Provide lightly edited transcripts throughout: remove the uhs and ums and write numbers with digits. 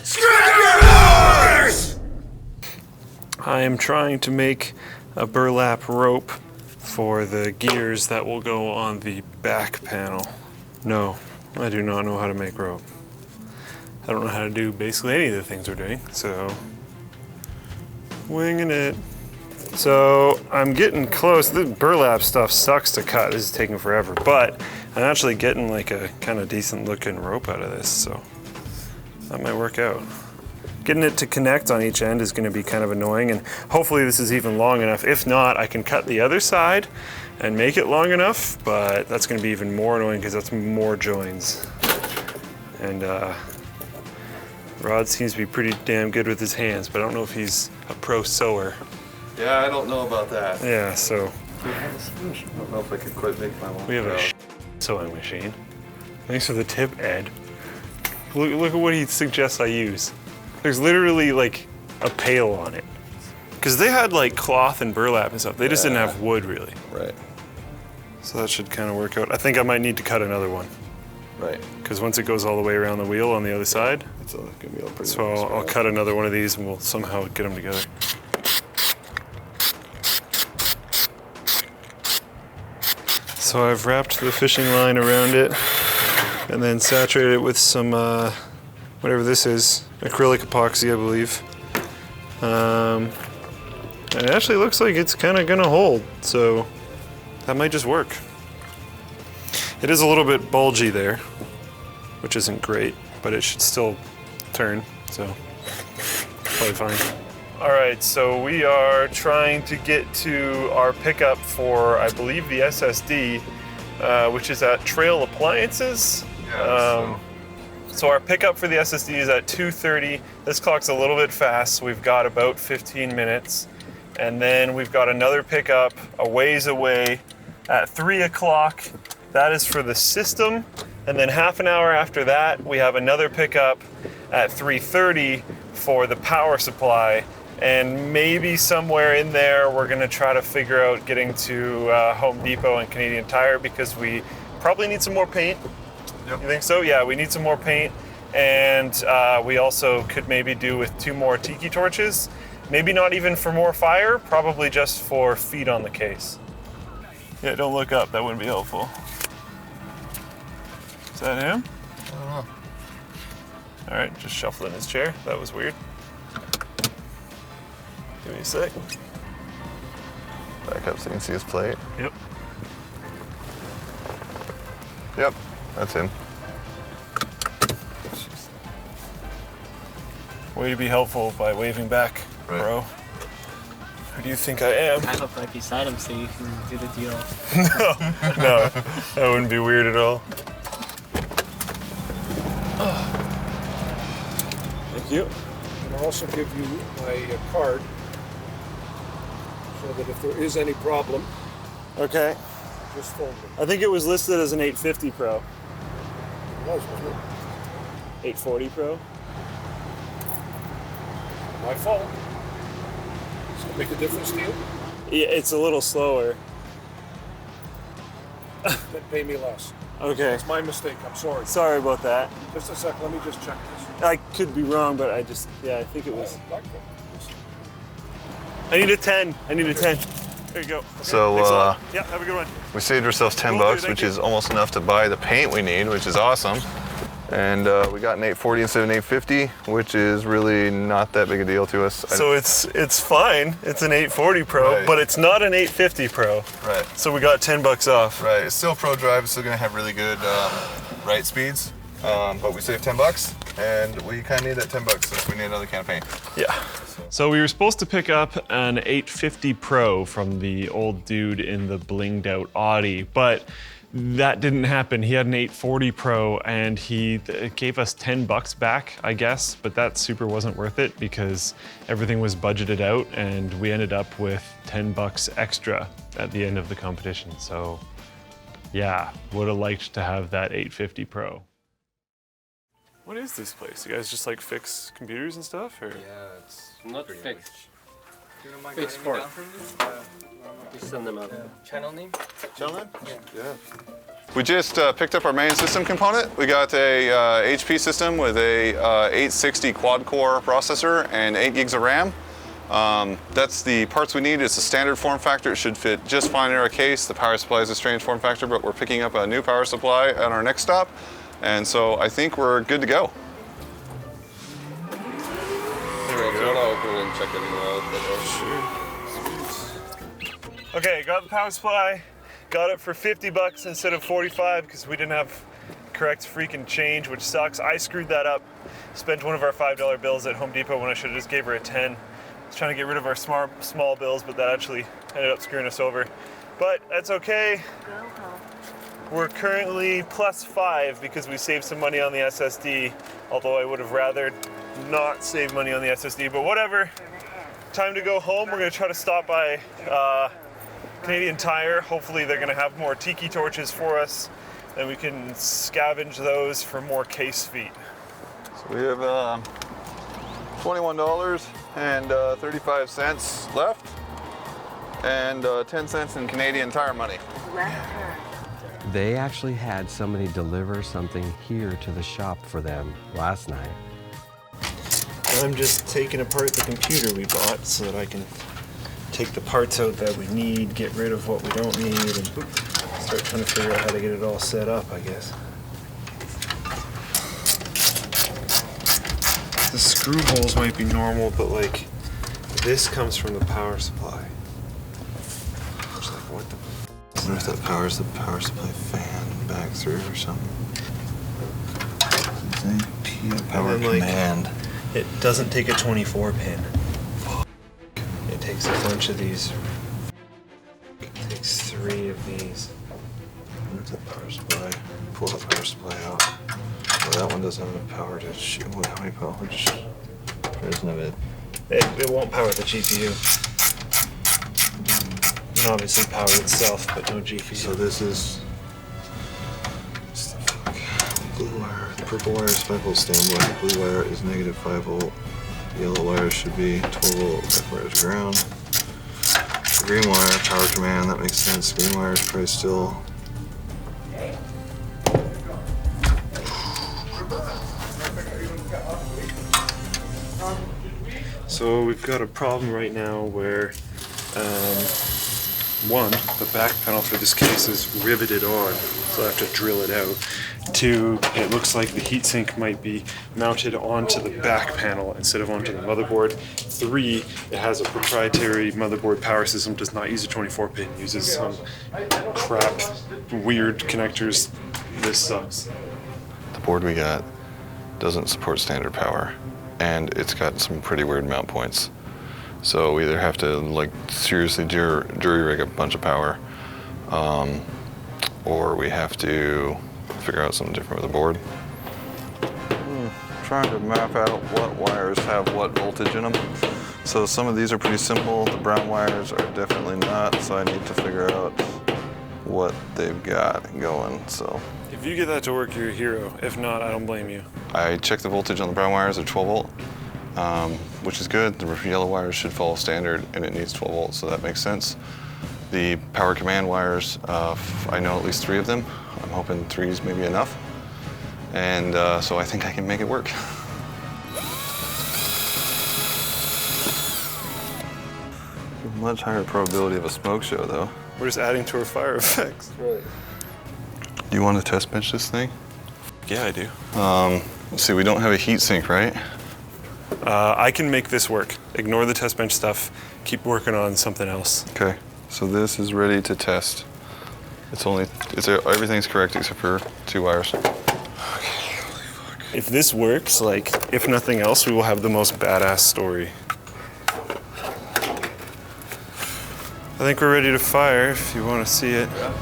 Scrapyard Wars! I am trying to make a burlap rope for the gears that will go on the back panel. No, I do not know how to make rope. I don't know how to do basically any of the things we're doing, so winging it. So I'm getting close. The burlap stuff sucks to cut. This is taking forever, but I'm actually getting like a kind of decent looking rope out of this, so that might work out. Getting it to connect on each end is going to be kind of annoying, and hopefully this is even long enough. If not, I can cut the other side and make it long enough, but that's going to be even more annoying because that's more joins. And Rod seems to be pretty damn good with his hands, but I don't know if he's a pro sewer. Yeah, I don't know about that. Yeah, so. I don't know if I could quite make my one. We have a sewing machine. Thanks for the tip, Ed. Look at what he suggests I use. There's literally like a pail on it. Because they had like cloth and burlap and stuff. They just didn't have wood really. Right. So that should kind of work out. I think I might need to cut another one. Right. Because once it goes all the way around the wheel on the other side, It's gonna be a pretty so I'll cut another one of these and we'll somehow get them together. So I've wrapped the fishing line around it and then saturated it with some, whatever this is, acrylic epoxy, I believe. And it actually looks like it's kind of gonna hold, so that might just work. It is a little bit bulgy there, which isn't great, but it should still turn, so probably fine. All right, so we are trying to get to our pickup for, I believe, the SSD, which is at Trail Appliances. Yeah, So our pickup for the SSD is at 2:30. This clock's a little bit fast, so we've got about 15 minutes. And then we've got another pickup a ways away at 3 o'clock. That is for the system. And then half an hour after that, we have another pickup at 3:30 for the power supply. And maybe somewhere in there, we're gonna try to figure out getting to Home Depot and Canadian Tire because we probably need some more paint. Yep. You think so? Yeah, we need some more paint. And we also could maybe do with 2 more tiki torches. Maybe not even for more fire, probably just for feet on the case. Yeah, don't look up, that wouldn't be helpful. Is that him? I don't know. All right, just shuffling his chair. That was weird. Give me a sec. Back up so you can see his plate. Yep. Yep, that's him. Way to be helpful by waving back, Right. bro. Who do you think I am? I hope right beside him so you can do the deal. No, that wouldn't be weird at all. Thank you. I'll also give you my card so that if there is any problem, Okay. just phone me. I think it was listed as an 850 Pro. It was, wasn't it? 840 Pro? My fault. Does it make a difference to you? Yeah, it's a little slower. Then pay me less. Okay. It's my mistake. I'm sorry. Sorry about that. Just a sec. Let me just check this. I could be wrong, but I think it was. Like that. I need a 10. I need a 10. There you go. Okay, So, thanks a lot. Yeah, have a good one. We saved ourselves 10 Will do, bucks, thank which you. is almost enough to buy the paint we need, which is awesome. And we got an 840 instead of an 850, which is really not that big a deal to us. So it's fine. It's an 840 Pro, Right. but it's not an 850 Pro. Right. So we got 10 bucks off. Right, it's still pro drive, it's still gonna have really good write speeds, but we saved 10 bucks, and we kind of need that 10 bucks since we need another can of paint. Yeah. So we were supposed to pick up an 850 Pro from the old dude in the blinged out Audi, but that didn't happen. He had an 840 Pro and he gave us 10 bucks back, I guess, but that super wasn't worth it because everything was budgeted out and we ended up with 10 bucks extra at the end of the competition. So yeah, would have liked to have that 850 Pro. What is this place? You guys just like fix computers and stuff, or? Yeah, it's Not pretty fixed. You don't mind Fixed writing it for down it. for me? We send them out. Channel name? Gentlemen? Yeah. We just picked up our main system component. We got a HP system with a 860 quad-core processor and 8 gigs of RAM. That's the parts we need. It's a standard form factor. It should fit just fine in our case. The power supply is a strange form factor, but we're picking up a new power supply at our next stop. And so I think we're good to go. Check it out. Okay, got the power supply. Got it for 50 bucks instead of 45 because we didn't have correct freaking change, which sucks. I screwed that up. Spent one of our $5 bills at Home Depot when I should have just gave her a 10. I was trying to get rid of our small bills, but that actually ended up screwing us over. But that's okay. We're currently +5 because we saved some money on the SSD, although I would have rather not save money on the SSD, but whatever. Time to go home. We're gonna try to stop by Canadian Tire. Hopefully they're gonna have more tiki torches for us and we can scavenge those for more case feet. So we have $21.35 left and 10 cents in Canadian Tire money. They actually had somebody deliver something here to the shop for them last night. I'm just taking apart the computer we bought so that I can take the parts out that we need, get rid of what we don't need, and start trying to figure out how to get it all set up, I guess. The screw holes might be normal, but like, this comes from the power supply. It's like, what the? I wonder if that powers the power supply fan back through or something. Power command. It doesn't take a 24 pin. It takes a bunch of these. It takes 3 of these. Where's that power supply? Pull the power supply out. Well, that one doesn't have enough power to shoot. How many voltage? There isn't it. It won't power the GPU. And obviously power itself, but no GPU. So this is blue wire. The purple wire is 5 volt standby. The blue wire is negative 5 volt. The yellow wire should be 12 volt. Red wire is ground. The green wire, power command. That makes sense. Green wire is probably still. So we've got a problem right now where, one, the back panel for this case is riveted on, so I have to drill it out. 2, it looks like the heatsink might be mounted onto the back panel instead of onto the motherboard. 3, it has a proprietary motherboard power system, does not use a 24 pin, uses some crap, weird connectors. This sucks. The board we got doesn't support standard power, and it's got some pretty weird mount points. So we either have to like seriously jury rig a bunch of power, or we have to figure out something different with the board. Trying to map out what wires have what voltage in them. So some of these are pretty simple. The brown wires are definitely not, so I need to figure out what they've got going. So If you get that to work, you're a hero. If not, I don't blame you. I checked the voltage on the brown wires at 12 volt, which is good. The yellow wires should follow standard, and it needs 12 volts, so that makes sense. The power command wires, I know at least 3 of them. I'm hoping 3 is maybe enough. And so I think I can make it work. Much higher probability of a smoke show, though. We're just adding to our fire effects. Right. Do you want to test bench this thing? Yeah, I do. Let's see, we don't have a heat sink, right? I can make this work. Ignore the test bench stuff. Keep working on something else. Okay, so this is ready to test. Everything's correct except for 2 wires. If this works, like, if nothing else, we will have the most badass story. I think we're ready to fire if you want to see it. Yeah.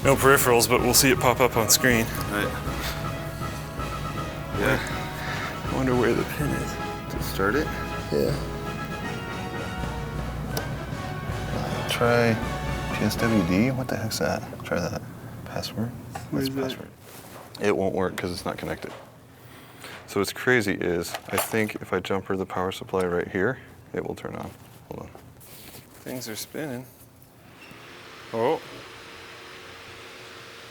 No peripherals, but we'll see it pop up on screen. Right. Yeah. I wonder where the pin is. To start it? Yeah. Try PSWD. What the heck's that? Try that. Password? Where's What's the that? password? It won't work because it's not connected. So what's crazy is, I think if I jumper the power supply right here, it will turn on. Hold on. Things are spinning. Oh.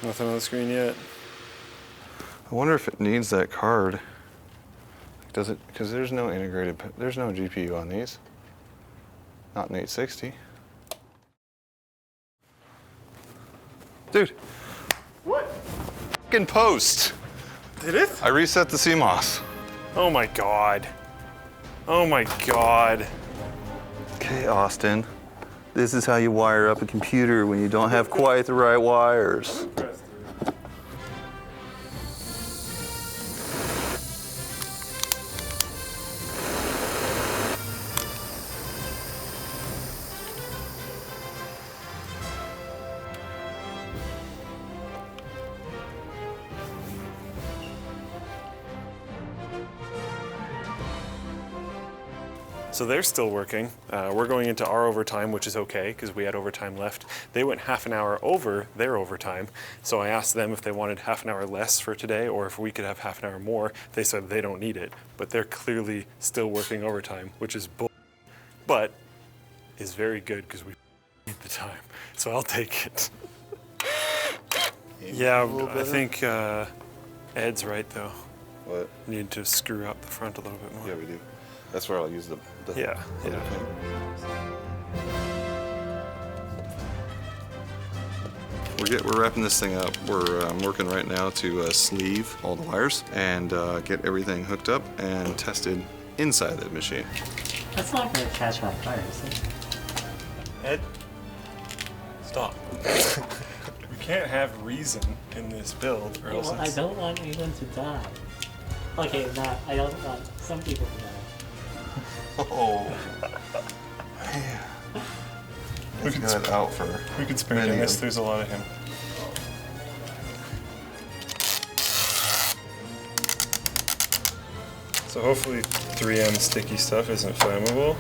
Nothing on the screen yet. I wonder if it needs that card. Does it? Because there's no integrated, there's no GPU on these. Not an 860. Dude. What? Fucking post. Did it? I reset the CMOS. Oh my God. Oh my God. Okay, Austin. This is how you wire up a computer when you don't have quite the right wires. So they're still working. We're going into our overtime, which is okay because we had overtime left. They went half an hour over their overtime. So I asked them if they wanted half an hour less for today or if we could have half an hour more. They said they don't need it, but they're clearly still working overtime, which is bull, but is very good because we need the time. So I'll take it. Yeah, I think Ed's right though. What? Need to screw up the front a little bit more. Yeah, we do. That's where I'll use the Yeah. We're wrapping this thing up. We're working right now to sleeve all the wires and get everything hooked up and tested inside the machine. That's not going to catch on fire, is it? Ed, stop. We can't have reason in this build or else Well, I don't want anyone to die. Okay, not. I don't want some people to die. Oh. Man. It's got out for we could spare video. Dennis, there's a lot of him. So hopefully 3M sticky stuff isn't flammable.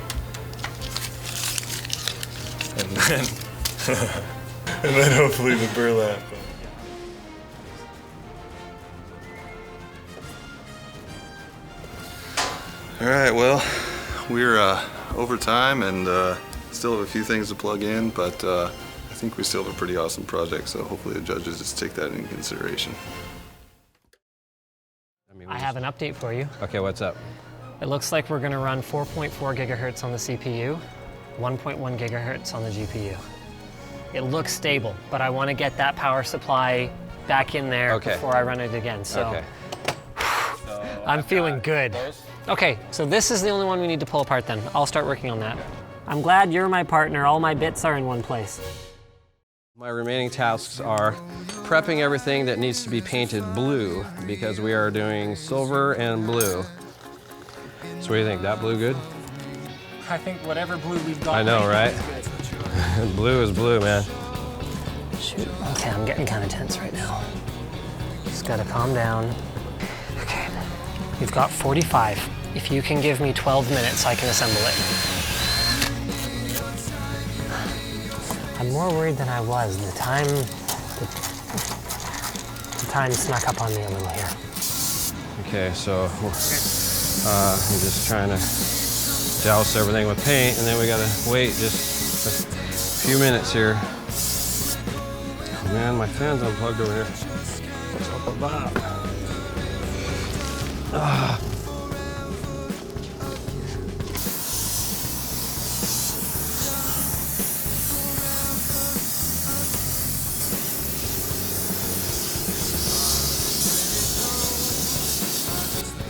And then hopefully the burlap. All right, well, we're over time and still have a few things to plug in, but I think we still have a pretty awesome project, so hopefully the judges just take that into consideration. I have an update for you. Okay, what's up? It looks like we're going to run 4.4 gigahertz on the CPU, 1.1 gigahertz on the GPU. It looks stable, but I want to get that power supply back in there before I run it again. So, I'm feeling good. Okay, so this is the only one we need to pull apart then. I'll start working on that. I'm glad you're my partner. All my bits are in one place. My remaining tasks are prepping everything that needs to be painted blue because we are doing silver and blue. So what do you think? That blue good? I think whatever blue we've got. I know, right? Blue is blue, man. Shoot. Okay, I'm getting kind of tense right now. Just gotta calm down. Okay, you've got 45. If you can give me 12 minutes, I can assemble it. I'm more worried than I was. The time snuck up on me a little here. Okay, so we're just trying to douse everything with paint, and then we gotta wait just a few minutes here. Oh man, my fan's unplugged over here. What's up with that?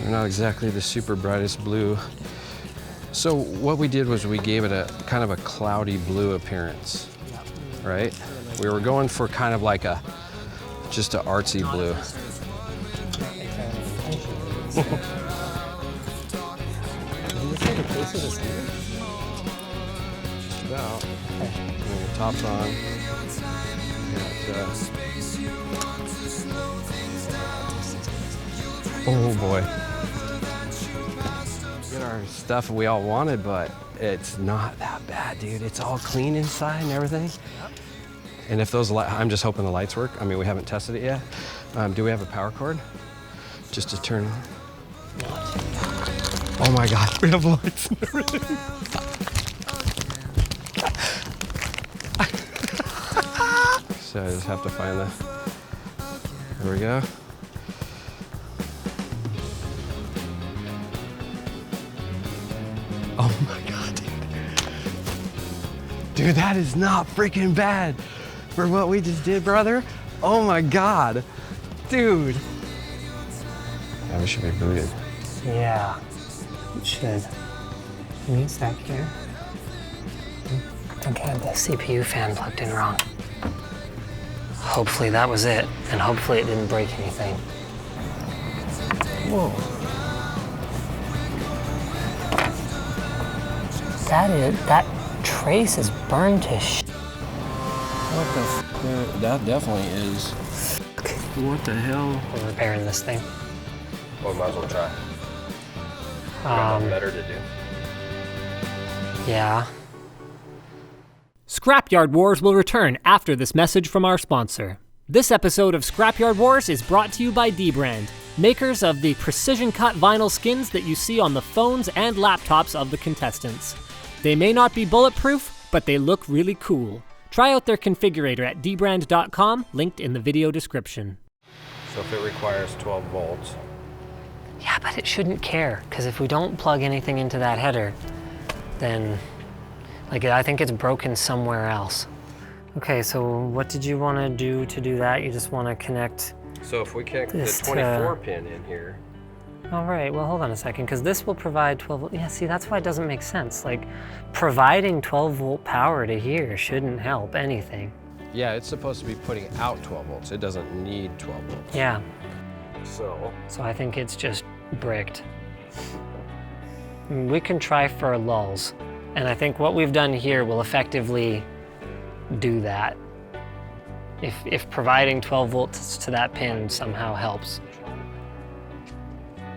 They're not exactly the super brightest blue. So what we did was we gave it a kind of a cloudy blue appearance, right? We were going for kind of like just an artsy blue. Just about. And the top's on. Oh boy. Get our stuff we all wanted, but it's not that bad, dude. It's all clean inside and everything. And if those I'm just hoping the lights work. I mean, we haven't tested it yet. Do we have a power cord? Just to turn. Oh my God, we have lights and everything. So I just have to find Here we go. Oh my God, dude. Dude, that is not freaking bad for what we just did, brother. Oh my God, dude. Yeah, we should be booted. Yeah, it should. Give me a sec here. I think I had the CPU fan plugged in wrong. Hopefully that was it, and hopefully it didn't break anything. Whoa. That trace is burned to shit. What the f? That definitely is. What the hell? We're repairing this thing. Well, might as well try. Got nothing better to do. Yeah. Scrapyard Wars will return after this message from our sponsor. This episode of Scrapyard Wars is brought to you by dbrand, makers of the precision-cut vinyl skins that you see on the phones and laptops of the contestants. They may not be bulletproof, but they look really cool. Try out their configurator at dbrand.com, linked in the video description. So if it requires 12 volts. Yeah, but it shouldn't care, because if we don't plug anything into that header, then I think it's broken somewhere else. Okay, so what did you want to do that? You just want to connect. So if we connect the this 24 pin in here. All right, well, hold on a second, because this will provide 12. Yeah, see, that's why it doesn't make sense. Like, providing 12-volt power to here shouldn't help anything. Yeah, it's supposed to be putting out 12 volts. It doesn't need 12 volts. Yeah. So I think it's just bricked. We can try for lulls. And I think what we've done here will effectively do that. If providing 12 volts to that pin somehow helps.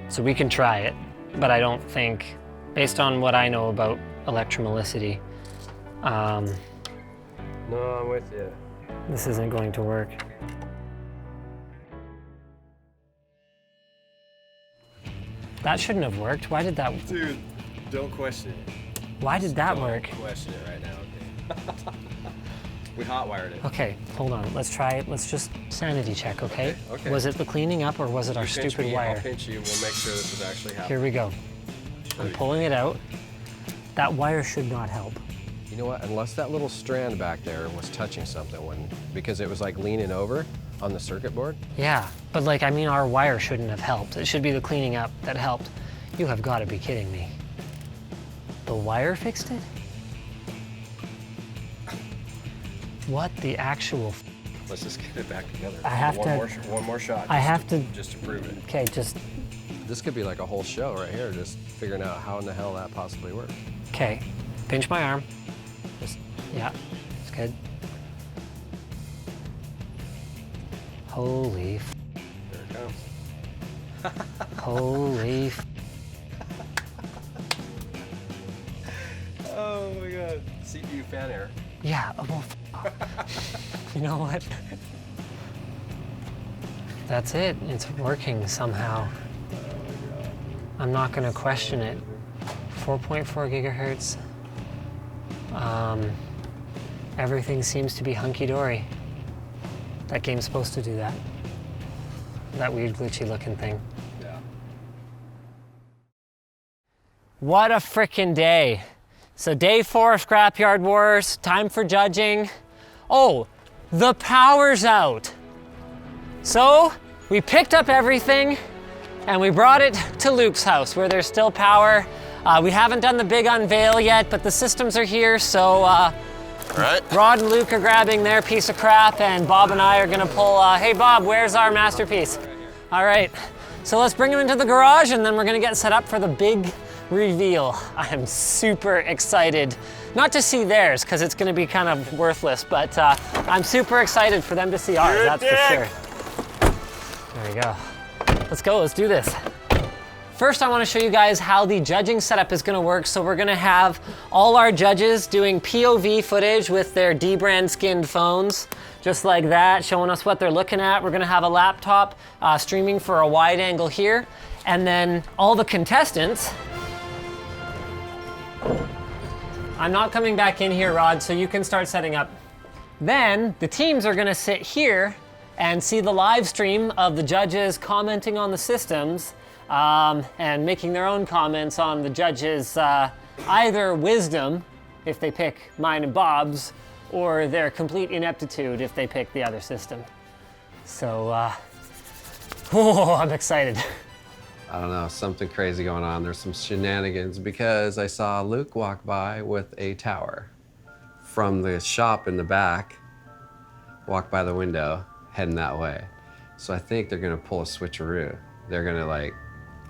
So we can try it, but I don't think, based on what I know about electromolicity, no, I'm with you. this isn't going to work. That shouldn't have worked. Why did that? Dude, don't question it. Why did that work? Don't question it right now, okay? We hotwired it. Okay, hold on. Let's try it. Let's just sanity check, okay? Okay. Was it the cleaning up or was it our Pinch stupid me, wire? I'll pinch you. We'll make sure this is actually happening. Here we go. I'm pulling it out. That wire should not help. You know what? Unless that little strand back there was touching something because it was like leaning over on the circuit board. Yeah, but our wire shouldn't have helped. It should be the cleaning up that helped. You have got to be kidding me. The wire fixed it? What the actual? Let's just get it back together. I have to. One more shot. Just to prove it. Okay, just. This could be like a whole show right here, just figuring out how in the hell that possibly works. Okay, pinch my arm. Yeah, it's good. Holy. There it comes. Holy. Oh my God. CPU fan error. Yeah, well, you know what? That's it. It's working somehow. I'm not going to question it. 4.4 gigahertz. Everything seems to be hunky-dory. That game's supposed to do that. That weird glitchy looking thing. Yeah. What a frickin' day. So day 4 of Scrapyard Wars, time for judging. Oh, the power's out. So we picked up everything and we brought it to Luke's house where there's still power. We haven't done the big unveil yet, but the systems are here, so Right. Rod and Luke are grabbing their piece of crap and Bob and I are gonna pull, hey Bob, where's our masterpiece? All right, so let's bring him into the garage and then we're gonna get set up for the big reveal. I am super excited, not to see theirs because it's gonna be kind of worthless, but I'm super excited for them to see ours, that's for sure. There we go. Let's go, let's do this. First, I want to show you guys how the judging setup is going to work. So we're going to have all our judges doing POV footage with their dbrand skinned phones, just like that, showing us what they're looking at. We're going to have a laptop streaming for a wide angle here. And then all the contestants. I'm not coming back in here, Rod, so you can start setting up. Then the teams are going to sit here and see the live stream of the judges commenting on the systems and making their own comments on the judges' either wisdom, if they pick mine and Bob's, or their complete ineptitude if they pick the other system. So, I'm excited. I don't know, something crazy going on. There's some shenanigans because I saw Luke walk by with a tower from the shop in the back, walk by the window, heading that way. So I think they're gonna pull a switcheroo. They're gonna like...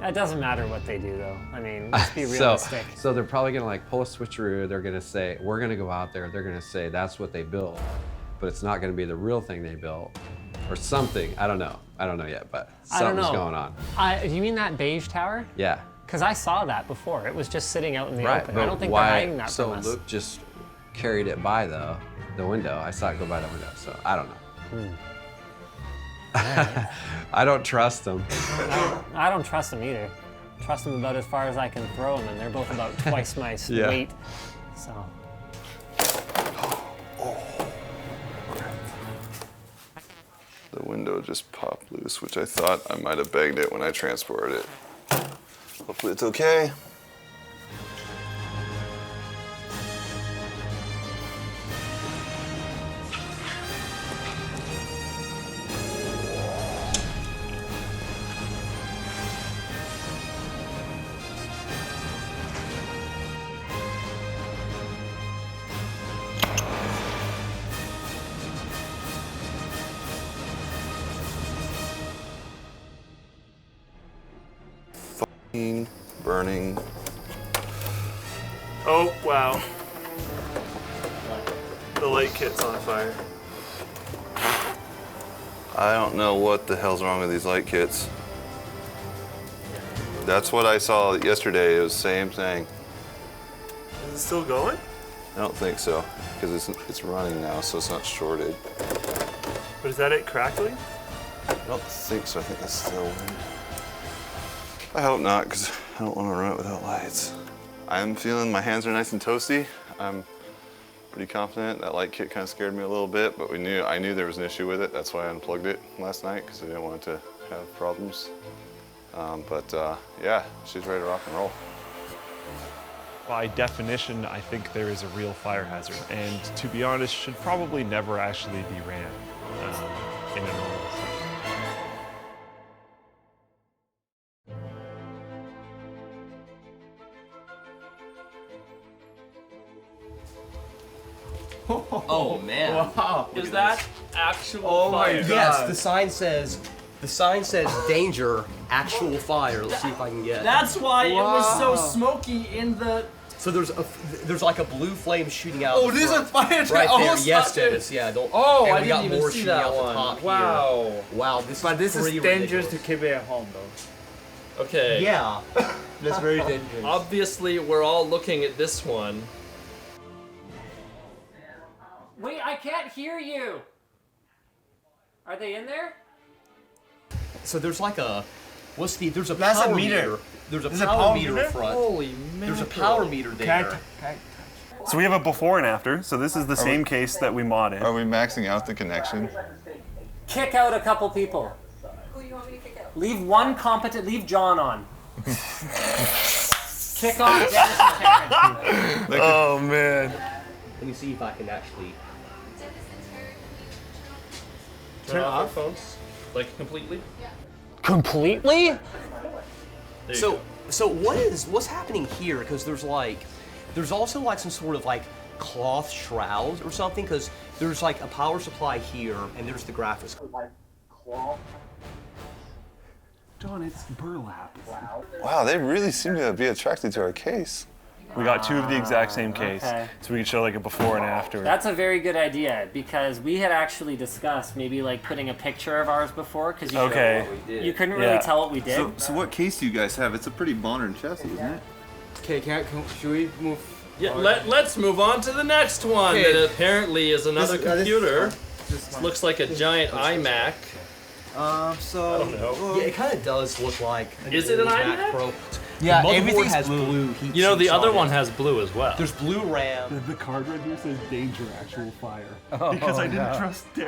It doesn't matter what they do though. I mean, let's be realistic. So they're probably gonna like pull a switcheroo. They're gonna say, we're gonna go out there. They're gonna say that's what they built, but it's not gonna be the real thing they built or something. I don't know. I don't know yet, but something's going on. Do you mean that beige tower? Yeah. Because I saw that before. It was just sitting out in the open. But I don't think they're hiding that so from us. Luke just carried it by the window. I saw it go by the window, so I don't know. I don't trust them. I don't trust them either. Trust them about as far as I can throw them, and they're both about twice my weight. So. The window just popped loose, which I thought I might have bagged it when I transported it. Hopefully it's okay. Burning. Oh, wow. The light kit's on fire. I don't know what the hell's wrong with these light kits. That's what I saw yesterday. It was the same thing. Is it still going? I don't think so, because it's running now, so it's not shorted. But is that it crackling? I don't think so. I think that's still wind. I hope not, because I don't want to run it without lights. I'm feeling my hands are nice and toasty. I'm pretty confident. That light kit kind of scared me a little bit, but I knew there was an issue with it. That's why I unplugged it last night, because I didn't want it to have problems. Yeah, she's ready to rock and roll. By definition, I think there is a real fire hazard, and to be honest, should probably never actually be ran in a normal setting. Oh man! Wow! Is that actual Oh my fire? God! Yes, the sign says danger, actual fire. Let's see if I can get. That's why it was so smoky in the. So there's like a blue flame shooting out. Oh, there's a fire truck. right there. Oh, Yes, stop it. it is. Yeah. Don't. Oh, and I we didn't got even more see shooting that out the one. top Wow. Here. Wow. This But this is pretty dangerous ridiculous. to keep it at home, though. Okay. Yeah. That's very dangerous. Obviously, we're all looking at this one. Wait, I can't hear you. Are they in there? So there's like a. There's a That's a power meter. meter. There's a There's a power power meter meter? in front. Holy There's a power meter there. So we have a before and after. So this is the same case that we modded. Are we maxing out the connection? Kick out a couple people. Who do you want me to kick out? Leave one competent. Leave John on. Kick off Dennis and Karen. Oh man. Let me see if I can actually. Turn off our phones, like completely. Completely? So what's happening here? Because there's also like some sort of like cloth shroud or something. Because there's like a power supply here, and there's the graphics. Like cloth. John, it's burlap. Wow, they really seem to be attracted to our case. We got two of the exact same case, okay. so we could show like a before and after. That's a very good idea because we had actually discussed maybe like putting a picture of ours before because you, you couldn't really tell what we did. So what case do you guys have? It's a pretty modern chassis, isn't it? Okay, should we move? Yeah, let's move on to the next one. Okay. That apparently is another computer. Looks like a giant iMac. So. I don't know. Yeah, it kind of does look like. Is it an Mac iMac? Pro. Yeah, everything has blue heat You know, the sinks other on one it. has blue as well. There's blue RAM. The card right here says danger, actual fire. Oh, Because I didn't no. trust Oh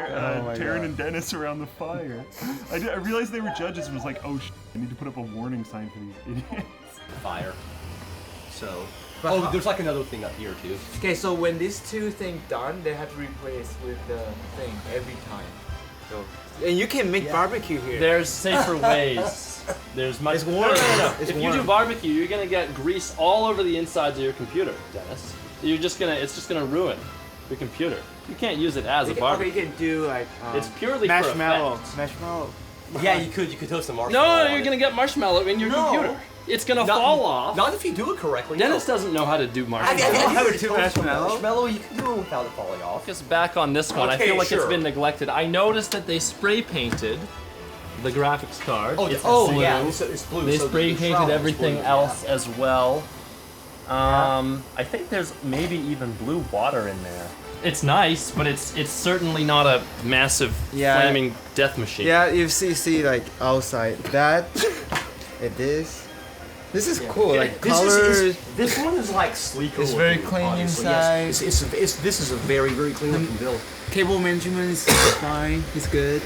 my Taryn God. and Dennis around the fire. I realized they were judges and was like, oh I need to put up a warning sign for these idiots. Fire. So. Oh, there's like another thing up here too. Okay, so when these two things done, they have to replace with the thing every time. So, and you can make barbecue here. There's safer ways. There's much. It's warm. No. It's If you warm. do barbecue, you're gonna get grease all over the insides of your computer, Dennis. It's just gonna ruin your computer. You can't use it as a barbecue. Okay, you can do like It's purely for marshmallow. effect. Marshmallow. Yeah, you could toast some marshmallow. No, on you're it. gonna get marshmallow in your computer. It's gonna fall off. Not if you do it correctly. Dennis doesn't know how to do marshmallow. Have two marshmallow. You can do it without it falling off. Focus back on this one. I Okay, feel like sure. it's been neglected. I noticed that they spray painted the graphics card. Oh, it's blue. yeah, it's blue. They so spray the painted shroud is everything blue, else as well. I think there's maybe even blue water in there. It's nice, but it's certainly not a massive flaming death machine. Yeah, you see like outside that. This is cool. Like colors. This one is like sleeker. It's very looking, clean obviously. inside. Yes, this is a very clean looking build. Cable management is fine. It's good.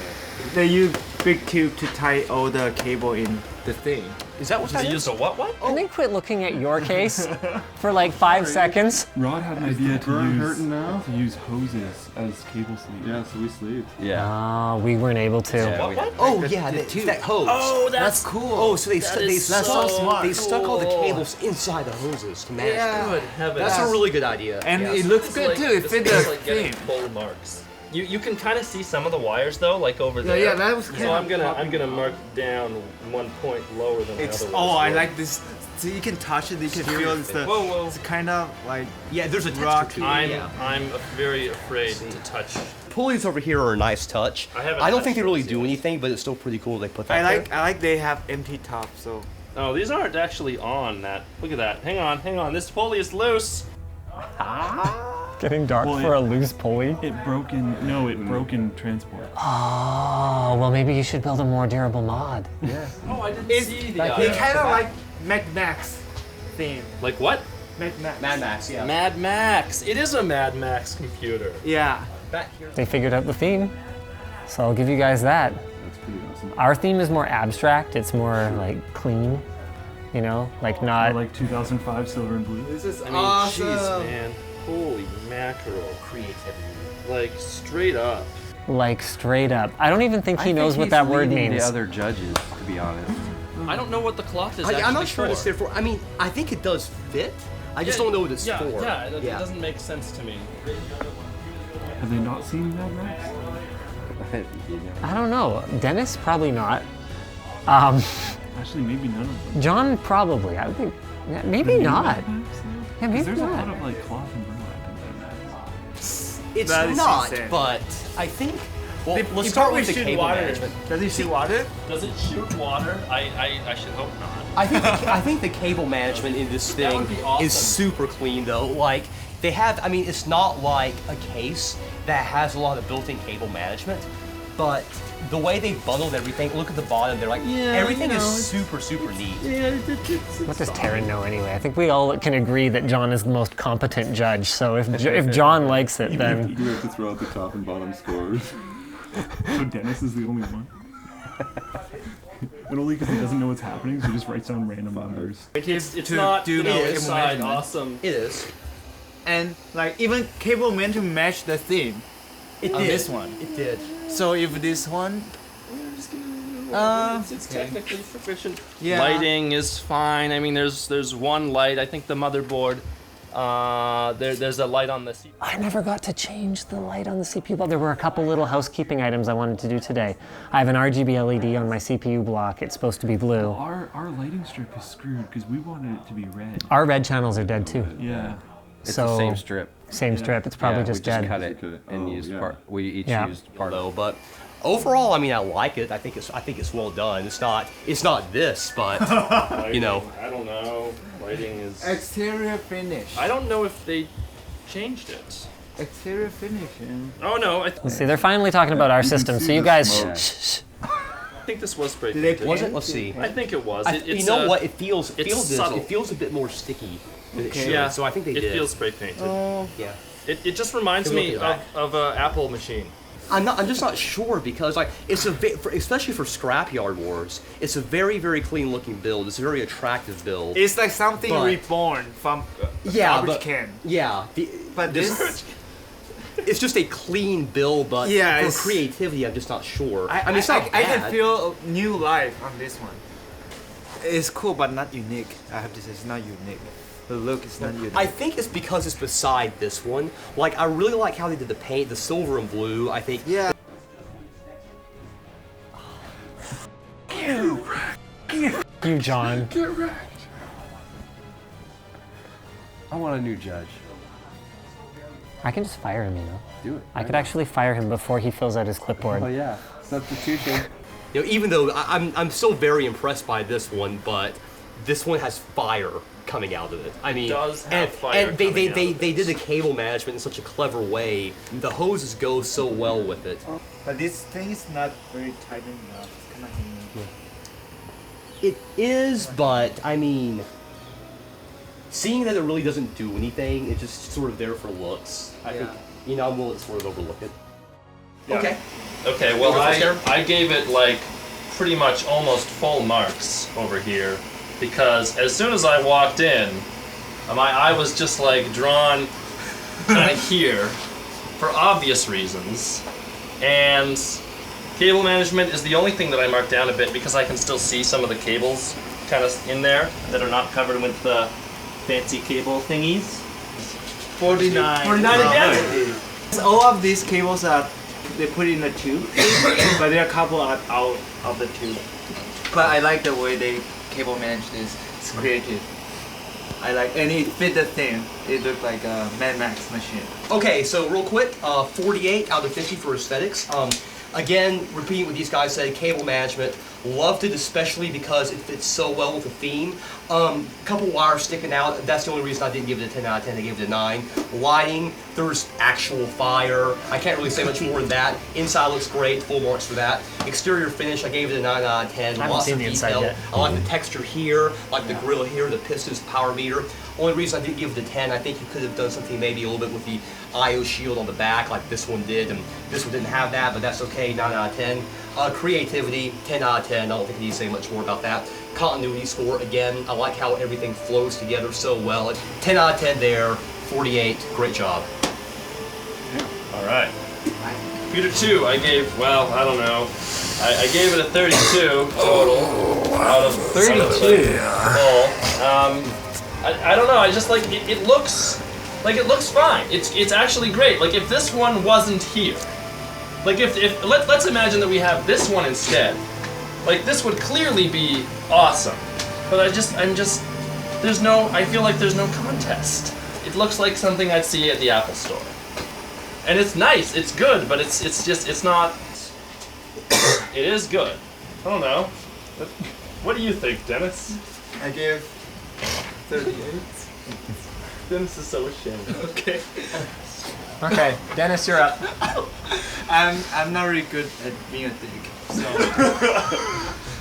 They use big tube to tie all the cable in the thing. Is that what They used a what? Can they quit looking at your case for like 5 seconds? Rod had an idea to use hoses as cable sleeves. Yeah, so we sleeved. Ah, we weren't able to. Oh yeah, that hose. Oh, That's cool. Oh, so they stuck all the cool. cables inside the hoses to manage them. Good heavens. That's a really good idea. And yes. it looks It's good like- too. It this fit feels the like getting thing. full marks. You can kind of see some of the wires though, like over there. Yeah, that was So kinda I'm gonna mark down 1 point lower than the other Oh, ones. I like this. So you can touch it. You can feel it's the. Whoa. It's kind of like. Yeah, there's a rock. texture to it. I'm very afraid to touch. Pulleys over here are a nice touch. I haven't I don't touched think they really those do yet. anything, but it's still pretty cool they put that I there. like they have empty top. So. Oh, these aren't actually on that. Look at that. Hang on. This pulley is loose. Getting dark Well, for a loose pulley. It broke in transport. Oh, well maybe you should build a more durable mod. Oh, I didn't see the. It's kind of like Mad Max theme. Like what? Mad Max. Mad Max, yeah. Mad Max. It is a Mad Max computer. Yeah. Back here. They figured out the theme, so I'll give you guys that. That's pretty awesome. Our theme is more abstract. It's more like clean, you know, like not. Like 2005 Silver and Blue. This is I mean, awesome. jeez, man. Holy mackerel. Creativity. Like, straight up. Like straight up. I don't even think he knows what that word means. The other judges, to be honest. I don't know what the cloth is actually I'm not sure for. what it's there for. I mean, I think it does fit. I just don't know what it's yeah, for. Yeah, it doesn't make sense to me. Have they not seen Mad Max? I don't know. Dennis probably not. Actually, maybe none of them. John probably. I would think yeah, maybe not. Mad Max, though? Yeah, 'Cause maybe there's a lot not. of like cloth and burlap in Mad Max. It's That is not, insane. but I think. Well, let's You start probably with the shoot cable water. management. Does it shoot water? Does it shoot water? I should hope not. I think the cable management in this That thing would be awesome. is super clean though. Like they have, I mean, it's not like a case that has a lot of built-in cable management, but the way they bundled everything. Look at the bottom. They're like everything is super neat. What does Taryn know anyway? I think we all can agree that John is the most competent judge. So if John likes it, then You have to throw out the top and bottom scores. So Dennis is the only one. And only because he doesn't know what's happening, so he just writes down random numbers. It's to not do the the other side. cable Awesome. It is. And like even cable meant to match the theme. It on did. this one. It did. So if this one. It's technically sufficient. Yeah. Lighting is fine. I mean, there's one light. I think the motherboard. There's a light on the CPU. I never got to change the light on the CPU block. There were a couple little housekeeping items I wanted to do today. I have an RGB LED on my CPU block. It's supposed to be blue. Our lighting strip is screwed because we wanted it to be red. Our red channels are dead too. Yeah. It's So the same strip. Same strip. It's probably Yeah, just we just dead. cut it and used part. We each used part Low, of it. but overall, I mean, I like it. I think it's well done. It's not this, but you know. I don't know. Lighting is. Exterior finish. I don't know if they changed it. Exterior finish. Oh no. See, they're finally talking about our system. So you guys, shh, shh. think this was spray Did they painted. Was it? Let's see. I think it was. You know what? It feels subtle. it feels a bit more sticky than it Okay. should. Yeah, So I think they did. It feels spray painted. Yeah. It just reminds Can we me look at of an Apple machine. I'm just not sure because like it's especially for Scrapyard Wars, it's a very very clean looking build. It's a very attractive build. It's like something But- reborn from Yeah, garbage but can. yeah, But this, it's just a clean build. But Yeah, for it's- creativity, I'm just not sure. I mean, it's not I can bad. feel new life on this one. It's cool, but not unique. I have to say, it's not unique. The look is not unique. I think it's because it's beside this one. Like I really like how they did the paint, the silver and blue. I think. Yeah. You, John. I want a new judge. I can just fire him, you know. Do it. I could actually fire him before he fills out his clipboard. Oh yeah, substitution. You know, even though I'm still very impressed by this one, but this one has fire coming out of it. I mean, does have and, fire and they coming out of they did the cable management in such a clever way. The hoses go so well with it. But this thing is not very tight enough. It's kind of hanging. It is, but I mean, seeing that it really doesn't do anything, it's just sort of there for looks. I think, you know, I'm willing to sort of overlook it. Yeah. Okay. Okay, well, You go first, Aaron? I gave it like pretty much almost full marks over here because as soon as I walked in, my eye was just like drawn kind of here for obvious reasons. And cable management is the only thing that I marked down a bit because I can still see some of the cables kind of in there that are not covered with the fancy cable thingies. 49. 49 again! All of these cables are they put in a tube, but there are a couple are out of the tube. But I like the way they cable manage this. It's creative. I like, and it fit the thing. It looked like a Mad Max machine. Okay, so real quick, 48 out of 50 for aesthetics. Again, repeating what these guys said, cable management. Loved it, especially because it fits so well with the theme. Couple wires sticking out. That's the only reason I didn't give it a 10 out of 10. I gave it a 9. Lighting, there's actual fire. I can't really say much more than that. Inside looks great. Full marks for that. Exterior finish, I gave it a 9 out of 10. I haven't Lots seen of the inside detail. yet. I like the texture here, like the grill here, the pistons, power meter. Only reason I didn't give it a 10, I think you could have done something maybe a little bit with the I/O shield on the back, like this one did, and this one didn't have that, but that's okay. 9 out of 10. Creativity, 10 out of 10. I don't think I need to say much more about that. Continuity score, again, I like how everything flows together so well. 10 out of 10 there. 48. Great job. All right. Computer 2, I gave, well, I don't know. I gave it a 32 total out of 32. I don't know. I just like it looks fine. It's actually great. Like if this one wasn't here, like if let's imagine that we have this one instead. Like this would clearly be awesome. But I feel like there's no contest. It looks like something I'd see at the Apple Store. And it's nice, it's good, but it's not, it is good. I don't know. What do you think, Dennis? I gave 38. Dennis is so ashamed. Okay. Okay, Dennis, you're up. I'm not really good at being a dick, so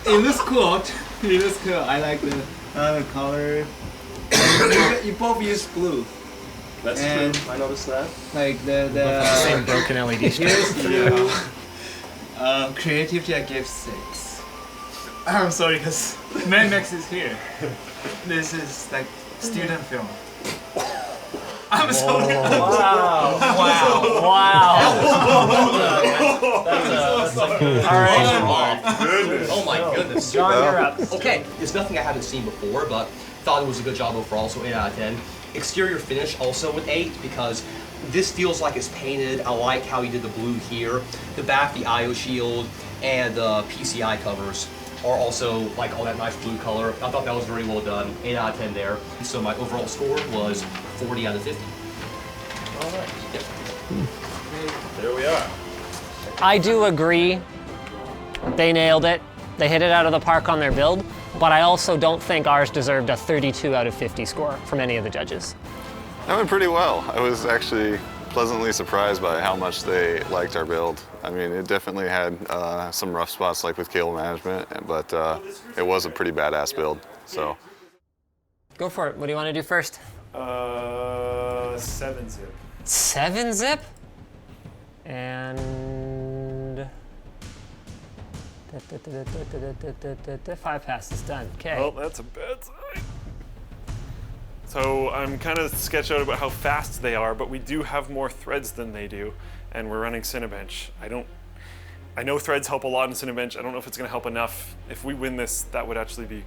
it looks cool. It looks cool. I like the color. You both use blue. That's And true. I noticed that. Like the Same broken LED strip. here's the creativity. I gave 6. I'm sorry, cause Mad Max is here. This is like student film. I'm sorry. Wow. That's All right. Oh my goodness. John, you're up. Okay, it's nothing I haven't seen before, but thought it was a good job overall, so 8 out of 10. Exterior finish also an 8 because this feels like it's painted. I like how you did the blue here. The back, the I/O shield, and the PCI covers are also like all that nice blue color. I thought that was very well done. 8 out of 10 there. So my overall score was 40 out of 50. All right. Yep. There we are. I do agree. They nailed it. They hit it out of the park on their build, but I also don't think ours deserved a 32 out of 50 score from any of the judges. That went pretty well. I was actually pleasantly surprised by how much they liked our build. I mean, it definitely had some rough spots, like with cable management, but it was a pretty badass build. So. Go for it. What do you want to do first? 7-zip. 7-zip? And 5 passes done. Okay. Well, that's a bad sign. So I'm kind of sketched out about how fast they are, but we do have more threads than they do, and we're running Cinebench. I know threads help a lot in Cinebench. I don't know if it's going to help enough. If we win this, that would actually be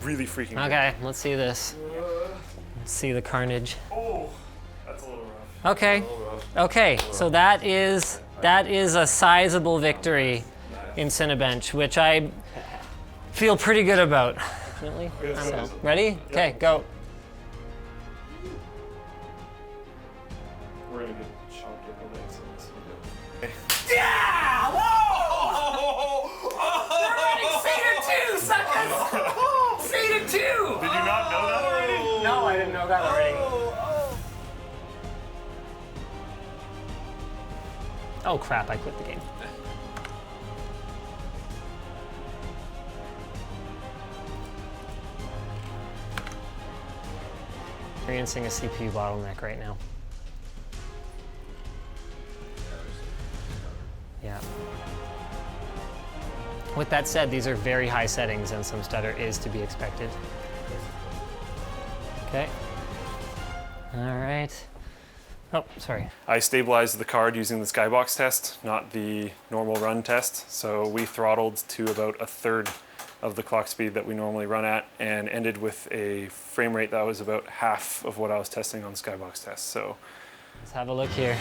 really freaking good. Okay, let's see this. Let's see the carnage. Oh, that's a little rough. Okay. Okay, so that is a sizable victory in Cinebench, which I feel pretty good about. Definitely. So, ready? Okay, go. We're gonna get chopped up with legs on this. Okay. Yeah! Whoa! We're running Seder 2, suckers! Seder 2! Did you not know that already? No, I didn't know that already. Oh crap, I quit the game. Experiencing a CPU bottleneck right now. Yeah. With that said, these are very high settings and some stutter is to be expected. Okay. All right. Oh, sorry. I stabilized the card using the skybox test, not the normal run test. So we throttled to about 1/3 of the clock speed that we normally run at and ended with a frame rate that was about half of what I was testing on the skybox test. So let's have a look here.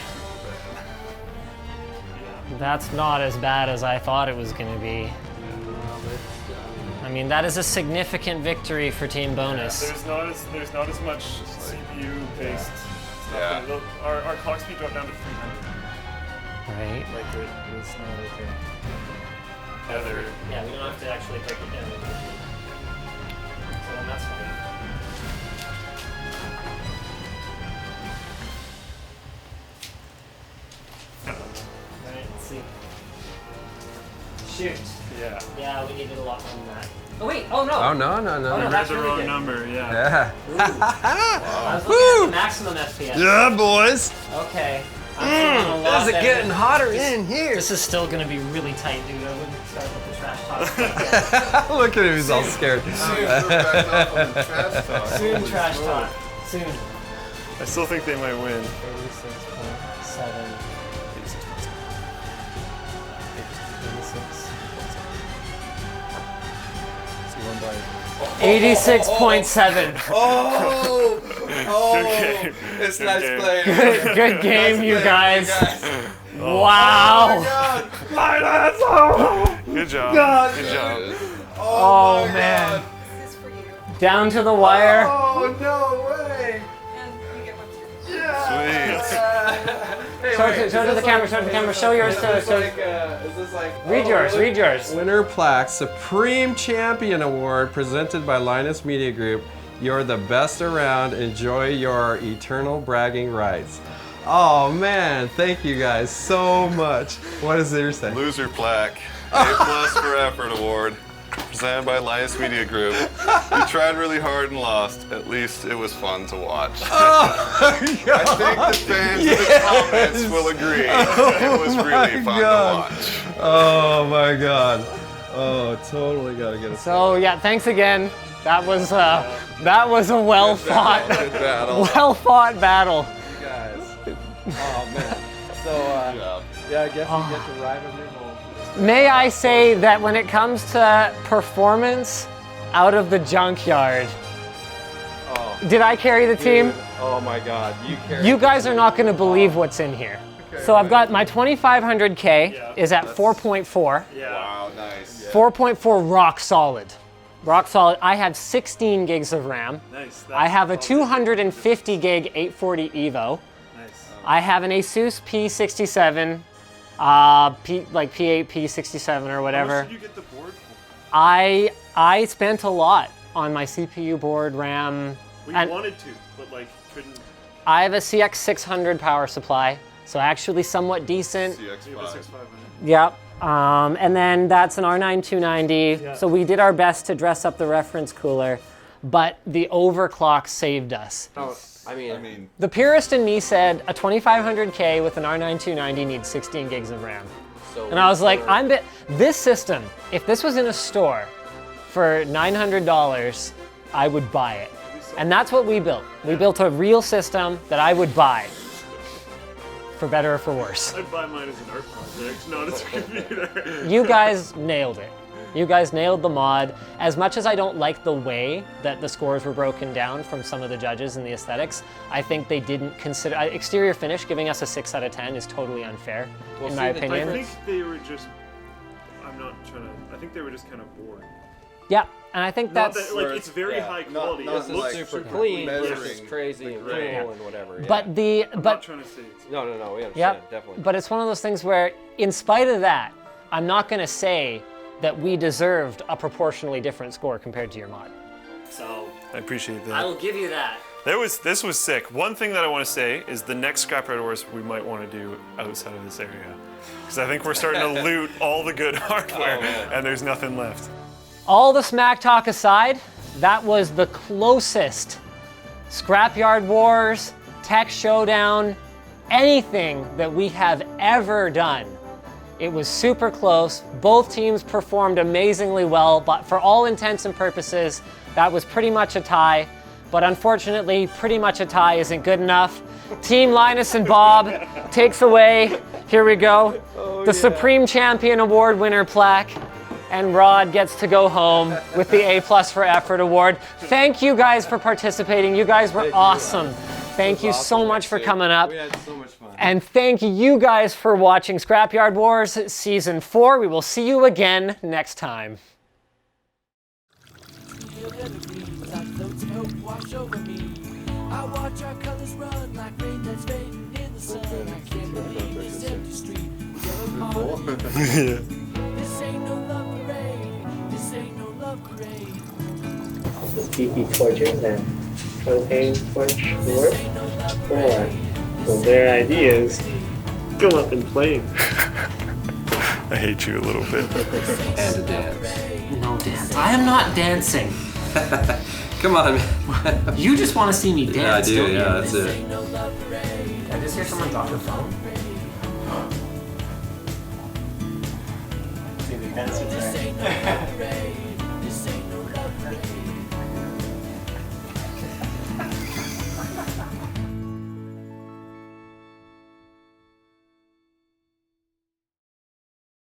That's not as bad as I thought it was going to be. I mean, that is a significant victory for Team Bonus. Yeah, there's not as much CPU based. Yeah. Our clock speed dropped down to 300. Right. Like it's not like Yeah, we don't have to actually pick it down. So that's fine. Alright, let's see. Shoot. Yeah. Yeah, we needed a lot more than that. Oh wait, oh no! Oh, no. Oh, no, I read that's the really wrong good. number, yeah. Yeah. I was looking at the maximum FPS. Yeah, boys. Okay. I'm Is it getting hotter in here? This is still gonna be really tight, dude. I wouldn't start with the trash talk. Look at him, he's all scared. Soon trash talk. Soon. I still think they might win. 36.7. 86.7. Oh! Good game. It's Good nice game. playing. Good game, you guys. Oh. Wow. Good job. God. Good job. Oh man. This is for you. Down to the wire. Oh, no way! And you get one too. Hey, Show wait, it to the camera. Show it to the camera. Show yours to. is this like... Read yours. Read yours. Winner plaque, Supreme Champion Award presented by Linus Media Group. You're the best around. Enjoy your eternal bragging rights. Oh man, thank you guys so much. What does yours say? Loser plaque, A+ for effort award, presented by Linus Media Group. You tried really hard and lost. At least it was fun to watch. Oh, I think the fans in the comments will agree. It was really fun to watch. Oh my god. Oh, totally gotta get it. So yeah, thanks again. That was a well fought battle. You guys. Oh man. So yeah, I guess you get to ride them home. May I say that when it comes to performance out of the junkyard, did I carry the team? Oh my god, you carry. You guys are not going to believe what's in here. So I've got my 2500K is at 4.4. Yeah. Wow, nice. 4.4 rock solid. Rock solid. I have 16 gigs of RAM. Nice. I have a 250 gig 840 Evo. Nice. I have an Asus P67, like P8, P67 or whatever. How much did you get the board for? I spent a lot on my CPU board, RAM. We and wanted to, but like couldn't. I have a CX600 power supply. So actually somewhat decent. CX5. Yep. And then that's an R9 290. Yeah. So we did our best to dress up the reference cooler, but the overclock saved us. Oh, I mean, The purist in me said a 2500K with an R9 290 needs 16 gigs of RAM. so And I was like, this system, if this was in a store for $900, I would buy it. And that's what we built. We built a real system that I would buy, for better or for worse. I'd buy mine as an art project, not as a computer. You guys nailed it. You guys nailed the mod. As much as I don't like the way that the scores were broken down from some of the judges and the aesthetics, I think they didn't consider, exterior finish giving us a 6 out of 10 is totally unfair, in my opinion. I think they were just, I think they were just kind of bored. Yeah, and I think Not that's... that, like, it's very high quality. This It is looks super super clean. measuring. This is crazy and cool and whatever. Yeah. But the... I'm not trying to say it's... No, we understand, Yep, definitely. but it's one of those things where, in spite of that, I'm not going to say that we deserved a proportionally different score compared to your mod. So I appreciate that. I will give you that. This was sick. One thing that I want to say is the next Scrapyard Wars we might want to do outside of this area, because I think we're starting to loot all the good hardware, and there's nothing left. All the smack talk aside, that was the closest Scrapyard Wars, Tech Showdown, anything that we have ever done. It was super close. Both teams performed amazingly well, but for all intents and purposes, that was pretty much a tie. But unfortunately, pretty much a tie isn't good enough. Team Linus and Bob takes away, here we go, the Supreme Champion Award winner plaque. And Rod gets to go home with the A+ for Effort Award. Thank you guys for participating. You guys were awesome. Thank you so much for coming up. We had so much fun. And thank you guys for watching Scrapyard Wars Season 4. We will see you again next time. I watch our colors run like rain that's fading in the sun. I can't believe this empty street. This ain't no love parade. This ain't no love parade. Tiki torches and propane torch work. So their idea is go up and play. I hate you a little bit. And a dance. No dance. I am not dancing. Come on, man. You just want to see me Yeah, I dance, do. don't you? Yeah, that's it. Did I just hear someone drop their phone? See the dance